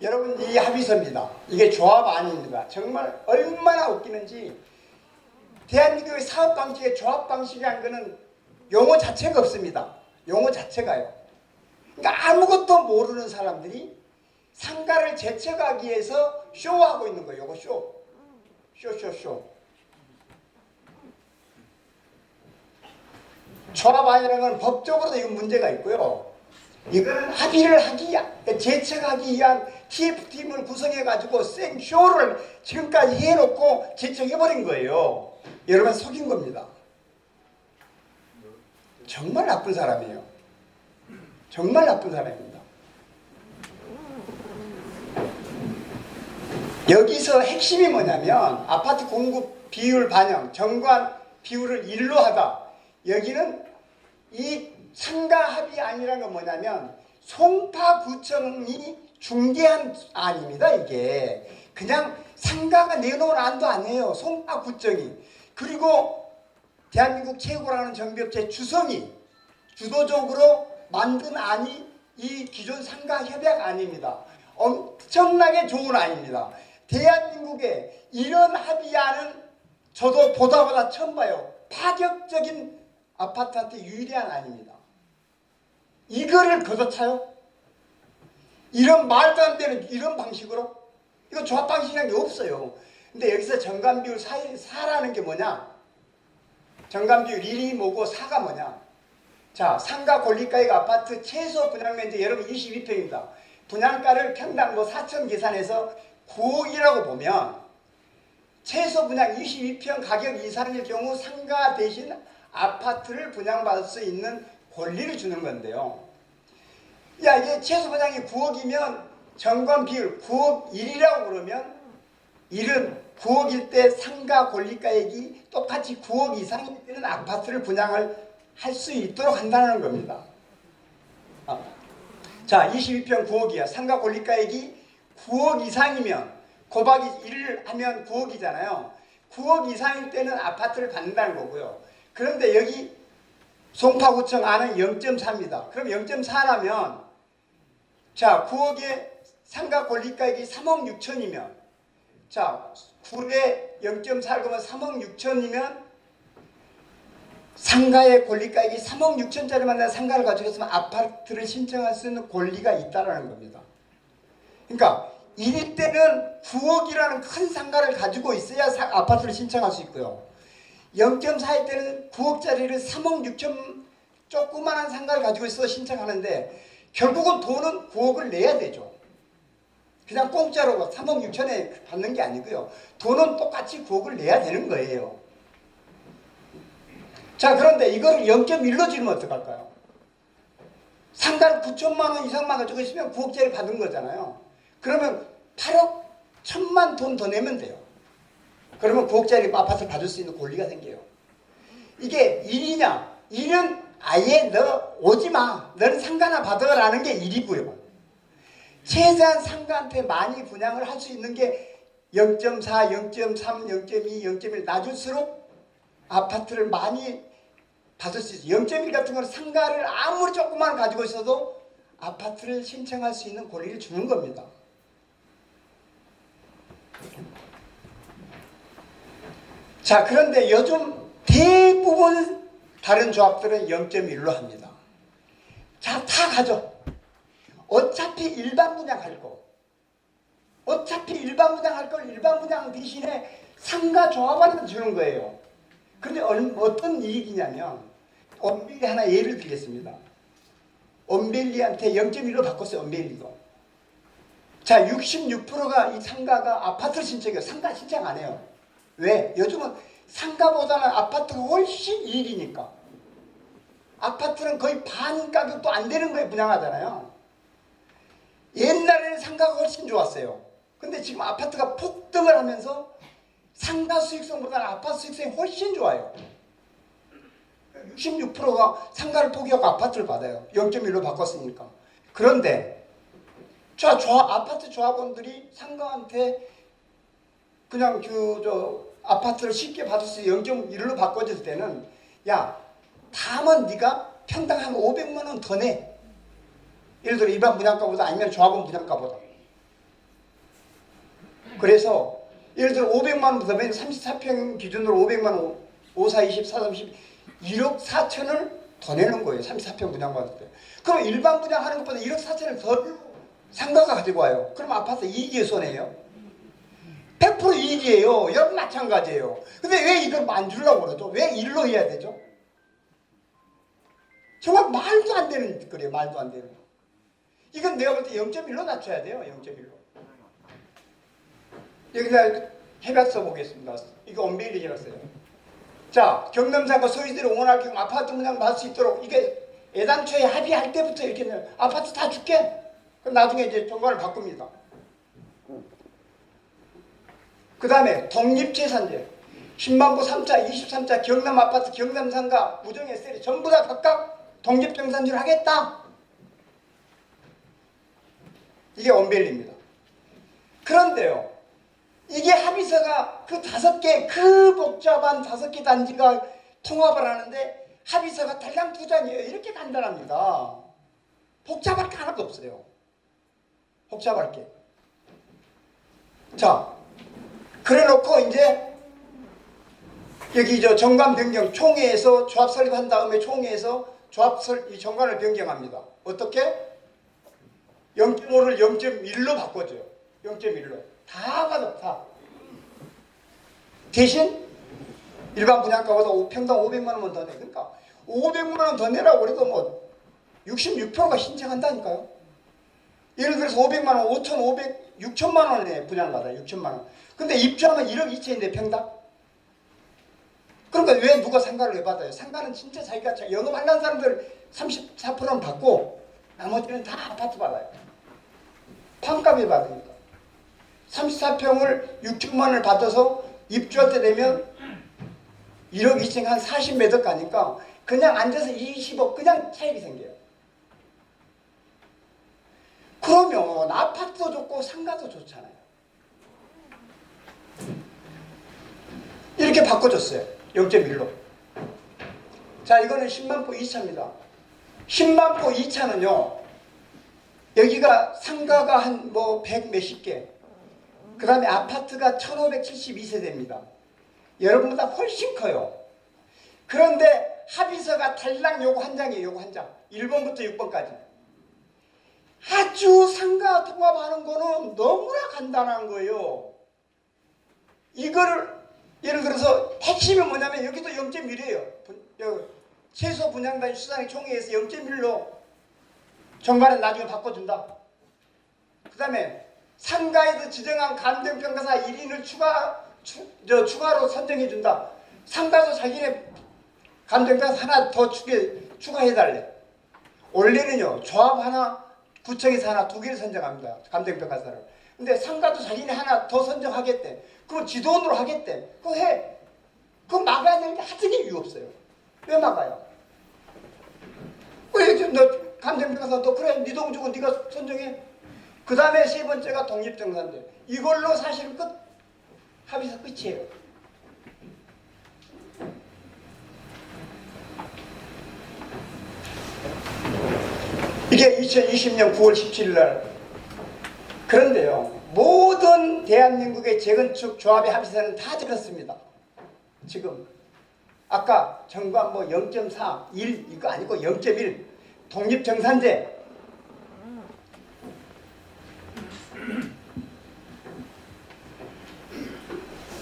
여러분, 이 합의서입니다. 이게 조합 아닙니다. 정말 얼마나 웃기는지. 대한민국의 사업 방식의 조합 방식이라는 것은 용어 자체가 없습니다. 용어 자체가요. 그러니까 아무것도 모르는 사람들이 상가를 재척하기 위해서 쇼하고 있는 거예요. 이거 쇼. 쇼. 조합 아니라는 건 법적으로도 이건 문제가 있고요. 이거는 합의를 하기 위한, 재척하기 위한 TF팀을 구성해가지고 생쇼를 지금까지 해놓고 재척해버린 거예요. 여러분 속인 겁니다. 정말 나쁜 사람이에요. 정말 나쁜 사람입니다. 여기서 핵심이 뭐냐면 아파트 공급 비율 반영, 정관 비율을 1로 하다. 여기는 이 상가 합의 안이라는 건 뭐냐면 송파구청이 중개한 안입니다. 이게 그냥 상가가 내놓은 안도 아니에요. 송파구청이. 그리고 대한민국 최고라는 정비업체 주성이 주도적으로 만든 안이 이 기존 상가 협약 안입니다. 엄청나게 좋은 안입니다. 대한민국에 이런 합의안은 저도 보다 처음 봐요. 파격적인 아파트한테 유리한 안입니다. 이거를 걷어차요? 이런 말도 안 되는 이런 방식으로? 이거 조합 방식이라는 게 없어요. 근데 여기서 정관비율 4라는 게 뭐냐? 정관비율 1이 뭐고 4가 뭐냐? 자, 상가 권리가액 아파트 최소 분양면적 여러분 22평입니다. 분양가를 평당 4천 계산해서 9억이라고 보면 최소 분양 22평 가격 이상일 경우 상가 대신 아파트를 분양받을 수 있는 권리를 주는 건데요. 야, 이게 최소 분양이 9억이면 정관 비율 9억 1이라고 그러면 1은 9억일 때 상가 권리가액이 똑같이 9억 이상일 때는 아파트를 분양을 할 수 있도록 한다는 겁니다. 자, 22평 9억이야. 상가 권리가액이 9억 이상이면 곱하기 1을 하면 9억이잖아요. 9억 이상일 때는 아파트를 받는다는 거고요. 그런데 여기 송파구청 안은 0.4입니다. 그럼 0.4라면 자, 9억의 상가 권리가액이 3억 6천이면 자, 9에 0.4를 그러면 3억 6천이면 상가의 권리가액이 3억 6천짜리만 된 상가를 가지고 있으면 아파트를 신청할 수 있는 권리가 있다는 겁니다. 그러니까 1일 때는 9억이라는 큰 상가를 가지고 있어야 아파트를 신청할 수 있고요. 0.4일 때는 9억짜리를 3억 6천 조그만한 상가를 가지고 있어서 신청하는데 결국은 돈은 9억을 내야 되죠. 그냥 공짜로 3억 6천에 받는 게 아니고요. 돈은 똑같이 9억을 내야 되는 거예요. 자, 그런데 이거를 0.1로 줄이면 어떡할까요? 상가를 9천만 원 이상만 가지고 있으면 9억짜리 받은 거잖아요. 그러면 8억 1천만 돈 더 내면 돼요. 그러면 9억짜리 아파트를 받을 수 있는 권리가 생겨요. 이게 1이냐? 1은 아예 너 오지 마. 너는 상가나 받아라는 게 1이고요. 최대한 상가한테 많이 분양을 할 수 있는 게 0.4, 0.3, 0.2, 0.1 낮을수록 아파트를 많이 받을 수 있어요. 0.1 같은 거는 상가를 아무리 조금만 가지고 있어도 아파트를 신청할 수 있는 권리를 주는 겁니다. 자, 그런데 요즘 대부분 다른 조합들은 0.1로 합니다. 자, 다 가져. 어차피 일반 분양할 거. 어차피 일반 분양할 걸 일반 분양 대신에 상가 조합한테 주는 거예요. 근데 어떤 이익이냐면 언밸리 하나 예를 들겠습니다. 언밸리한테 0.1로 바꿨어요. 언밸리도. 자, 66%가 이 상가가 아파트를 신청해요. 상가 신청 안 해요. 왜? 요즘은 상가보다는 아파트가 훨씬 이익이니까. 아파트는 거의 반 가격도 안 되는 거에 분양하잖아요. 옛날에는 상가가 훨씬 좋았어요. 근데 지금 아파트가 폭등을 하면서 상가 수익성보다는 아파트 수익성이 훨씬 좋아요. 66%가 상가를 포기하고 아파트를 받아요. 0.1로 바꿨으니까. 그런데 아파트 조합원들이 상가한테 그냥 아파트를 쉽게 받을 수 0.1로 바꿔줄 때는 야, 다음은 네가 평당 한 500만 원 더 내. 예를 들어 일반 분양가보다 아니면 조합원 분양가보다. 그래서 예를 들어 500만 원 더면 34평 기준으로 500만 원, 5, 4, 20, 4, 30, 1억 4천을 더 내는 거예요. 34평 분양받을 때. 그럼 일반 분양하는 것보다 1억 4천을 더 상가가 가지고 와요. 그럼 아파트 이익이에요, 손해예요? 100% 이익이에요. 여러분 마찬가지예요. 근데 왜 이걸 안 주려고 그러죠? 왜 일로 해야 되죠? 정말 말도 안 되는 거예요. 말도 안 되는. 이건 내가 볼 때 0.1로 낮춰야 돼요. 0.1로. 여기다 해박 써보겠습니다. 이거 언베일이 지났어요. 자, 경남상과 소유들이 원할 경우 아파트 분양 받을 수 있도록 이게 애당초에 합의할 때부터 이렇게 아파트 다 줄게. 그럼 나중에 이제 정관을 바꿉니다. 그 다음에 독립재산제 10만부 3차, 23차 경남 아파트, 경남상가, 우정 SL이 전부 다 각각 독립정산제를 하겠다. 이게 언벨리입니다. 그런데요, 이게 합의서가 그 5개, 그 복잡한 5개 단지가 통합을 하는데 합의서가 달랑 2장이에요. 이렇게 간단합니다. 복잡할 게 하나도 없어요. 복잡할 게. 자, 그래 놓고 이제 여기 저 정관 변경 총회에서 조합 설립한 다음에 총회에서 이 정관을 변경합니다. 어떻게? 0.5를 0.1로 바꿔줘요. 0.1로. 다 받아, 다. 대신 일반 분양가보다 평당 500만 원만 더 내. 그러니까 500만 원 더 내라고 그래도 뭐 66%가 신청한다니까요. 예를 들어서 500만 원, 5,500, 6천만 원에 분양을 받아요. 6천만 원. 근데 입주하면 1억 2천인데 평당? 그러니까 왜 누가 상가를 왜 받아요? 상가는 진짜 자기가 영업하는 사람들 34%는 받고 나머지는 다 아파트 받아요. 판값에 받으니까. 34평을 6천만 원을 받아서 입주할 때 되면 1억 2천 한 40몇 억 가니까 그냥 앉아서 20억 그냥 차익이 생겨요. 그러면 아파트도 좋고 상가도 좋잖아요. 이렇게 바꿔줬어요. 0.1로. 자, 이거는 10만포 2차입니다. 10만포 2차는요, 여기가 상가가 한 뭐 100 몇십 개, 그 다음에 아파트가 1572세대입니다. 여러분보다 훨씬 커요. 그런데 합의서가 달랑 요거 한 장이에요. 요거 한 장. 1번부터 6번까지. 아주 상가 통합하는 거는 너무나 간단한 거예요. 이거를 예를 들어서 핵심이 뭐냐면 여기도 0.1이에요. 최소 분양단위 수상의 총회에서 0.1로 정관에 나중에 바꿔준다. 그 다음에 상가에서 지정한 감정평가사 1인을 추가로 선정해준다. 상가에서 자기네 감정평가사 하나 더 추가해달래. 원래는요, 조합 하나, 구청에서 하나, 2개를 선정합니다. 감정평가사를. 근데 상가도 자기네 하나 더 선정하겠대. 그럼 지돈으로 하겠대. 그거 해. 그거 막아야 되는데 하여튼 이유 없어요. 왜 막아요? 왜 너 감정평가사 너 그래 네 돈 주고 네가 선정해. 그 다음에 세 번째가 독립정산제. 이걸로 사실은 끝. 합의서 끝이에요. 이게 2020년 9월 17일 날. 그런데요, 모든 대한민국의 재건축 조합의 합의서는 다 들었습니다. 지금 아까 정관 뭐 0.4, 1 이거 아니고 0.1 독립정산제.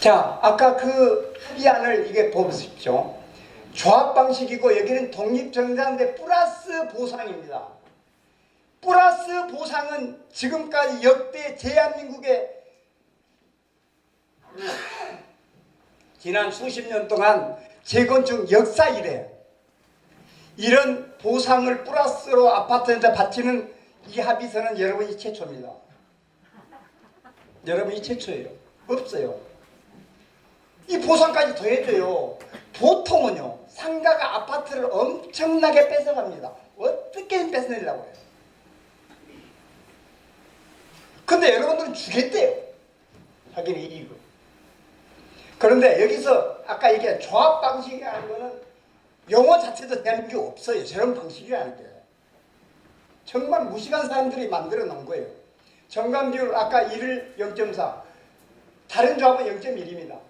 자, 아까 그 합의안을 이게 보십시오. 조합 방식이고 여기는 독립정산제 플러스 보상입니다. 플러스 보상은 지금까지 역대 대한민국의 지난 수십 년 동안 재건축 역사 이래 이런 보상을 플러스로 아파트한테 바치는 이 합의서는 여러분이 최초입니다. 여러분이 최초예요. 없어요. 이 보상까지 더해줘요. 보통은요, 상가가 아파트를 엄청나게 뺏어갑니다. 어떻게든 뺏어내려고 해요. 근데 여러분들은 주겠대요. 자기는 이익을. 그런데 여기서 아까 얘기한 조합 방식이라는 거는 용어 자체도 대한민국에 없어요. 저런 방식이라는 게. 정말 무식한 사람들이 만들어 놓은 거예요. 정관 비율 아까 1을 0.4, 다른 조합은 0.1입니다.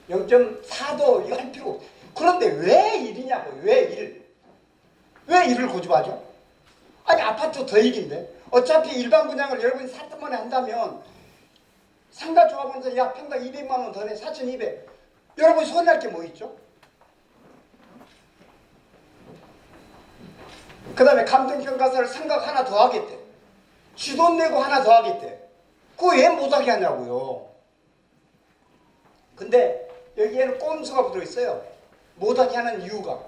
0.4도 이거 할 필요 없어. 그런데 왜 1이냐고. 왜 1? 왜 1을 고집하죠? 아니 아파트 더 이긴데. 어차피 일반 분양을 여러분이 4천 만에 한다면 상가 조합원에서 야 평당 200만 원 더 내. 4,200. 여러분 손해할 게 뭐 있죠? 그 다음에 감정평가사를 상가가 하나 더 하겠대. 쥐돈 내고 하나 더 하겠대. 그거 왜 못하게 하냐고요. 근데 여기에는 꼼수가 들어있어요. 못하게 하는 이유가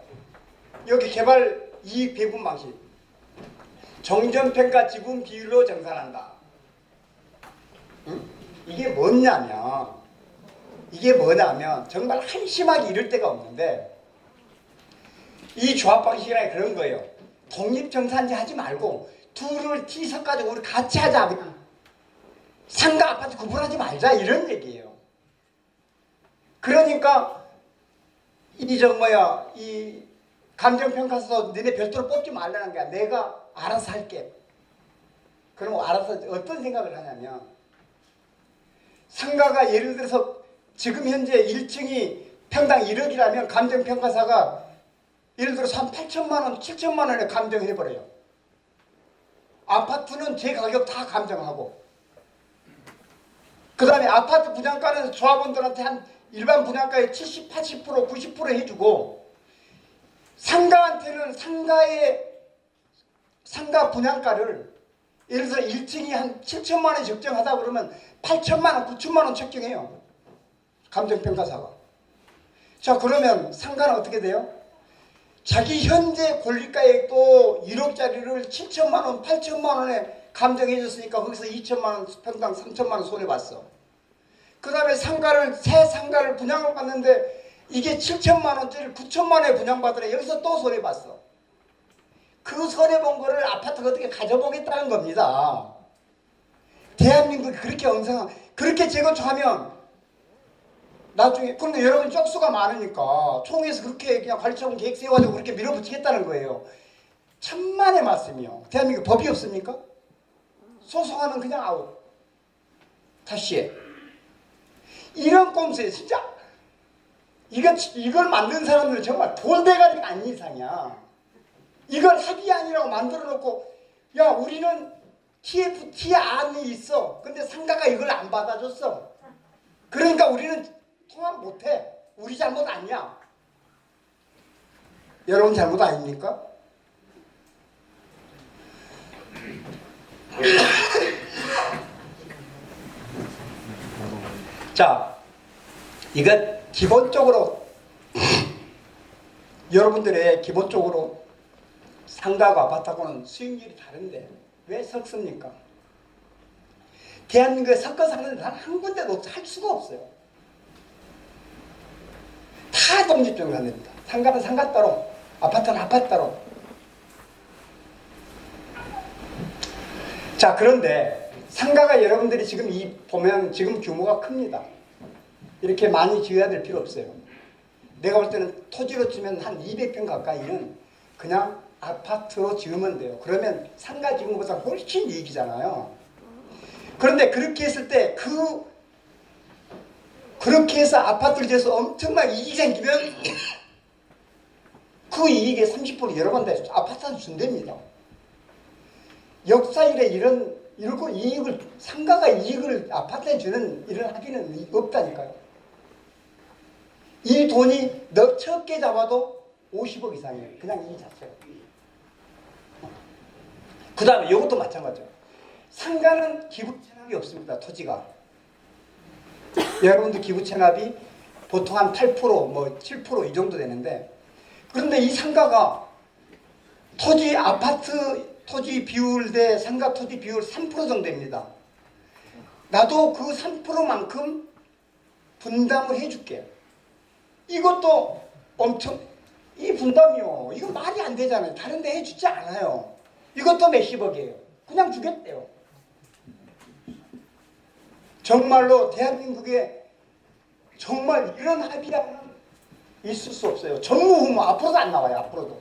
여기 개발 이익 배분 방식, 정전평가 지분 비율로 정산한다. 응? 이게 뭐냐면 정말 한심하게 이럴 데가 없는데 이 조합 방식이라 그런 거예요. 독립정산제 하지 말고 둘을 티섞어가지고 우리 같이 하자. 상가 아파트 구분하지 말자 이런 얘기예요. 그러니까 이 감정평가서 너네 별도로 뽑지 말라는 거야. 내가 알아서 할게. 그럼 알아서 어떤 생각을 하냐면 상가가 예를 들어서 지금 현재 1층이 평당 1억이라면 감정평가사가 예를 들어서 한 8천만 원, 7천만 원에 감정해버려요. 아파트는 제 가격 다 감정하고 그 다음에 아파트 분양가는 조합원들한테 한 일반 분양가의 70, 80%, 90% 해주고 상가한테는 상가 분양가를 예를 들어서 1층이 한 7천만 원에 적정하다 그러면 8천만 원, 9천만 원 책정해요. 감정평가사가. 자 그러면 상가는 어떻게 돼요? 자기 현재 권리가액도 1억짜리를 7천만 원, 8천만 원에 감정해줬으니까 거기서 2천만 원, 평당 3천만 원 손해봤어. 그 다음에 새 상가를 분양을 받는데 이게 7천만 원짜리 9천만 원에 분양받으래. 여기서 또 손해봤어. 그 손해본 거를 아파트가 어떻게 가져보겠다는 겁니다. 대한민국이 그렇게 그렇게 재건축하면 나중에 그런데 여러분 쪽수가 많으니까 총회에서 그렇게 그냥 관리처분 계획 세워가지고 그렇게 밀어붙이겠다는 거예요. 천만의 말씀이요. 대한민국 법이 없습니까? 소송하면 그냥 아웃. 다시 해. 이런 꼼수에 진짜 이걸 만든 사람들은 정말 돌대가리가 아닌 이상이야. 이걸 합의안이라고 만들어 놓고 야 우리는 TFT 안이 있어. 근데 상가가 이걸 안 받아줬어. 그러니까 우리는 통합 못해. 우리 잘못 아니야. 여러분 잘못 아닙니까? 자, 이거 기본적으로 여러분들의 기본적으로 상가하고 아파트하고는 수익률이 다른데 왜 섞습니까? 대한민국에 섞어서 하는 단 한 군데도 할 수가 없어요. 다 독립정산됩니다. 상가는 상가 따로, 아파트는 아파트 따로. 자, 그런데 상가가 여러분들이 지금 보면 지금 규모가 큽니다. 이렇게 많이 지어야 될 필요 없어요. 내가 볼 때는 토지로 치면 한 200평 가까이는 그냥 아파트로 지으면 돼요. 그러면 상가 지은 것보다 훨씬 이익이잖아요. 그런데 그렇게 했을 때 그렇게 해서 아파트를 지어서 엄청난 이익이 생기면 그 이익의 30% 여러 번 다 아파트한테 준답니다. 역사일에 이런 이익을 상가가 이익을 아파트에 주는 이런 합의는 없다니까요. 이 돈이 적게 잡아도 50억 이상이에요. 그냥 이 자체가. 그 다음에 이것도 마찬가지죠. 상가는 기부 체납이 없습니다. 토지가. 여러분들 기부 체납이 보통 한 8%, 뭐 7% 이 정도 되는데 그런데 이 상가가 아파트 토지 비율 대 상가 토지 비율 3% 정도입니다. 나도 그 3%만큼 분담을 해줄게. 이것도 이 분담이요. 이거 말이 안 되잖아요. 다른 데 해주지 않아요. 이것도 몇십억이에요. 그냥 주겠대요. 정말로 대한민국에 정말 이런 합의라는 있을 수 없어요. 전무후무 앞으로도 안 나와요. 앞으로도.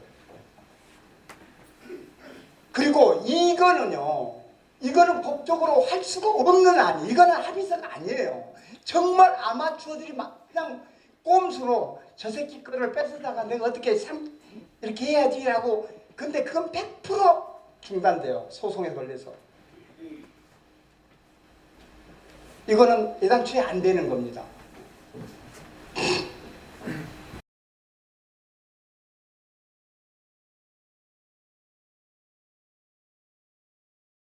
그리고 이거는요. 이거는 법적으로 할 수가 없는 안이, 이거는 합의서가 아니에요. 정말 아마추어들이 막 그냥 꼼수로 저 새끼 거를 뺏어다가 내가 어떻게 이렇게 해야지라고. 근데 그건 100% 중단돼요. 소송에 걸려서. 이거는 애당초에 안 되는 겁니다.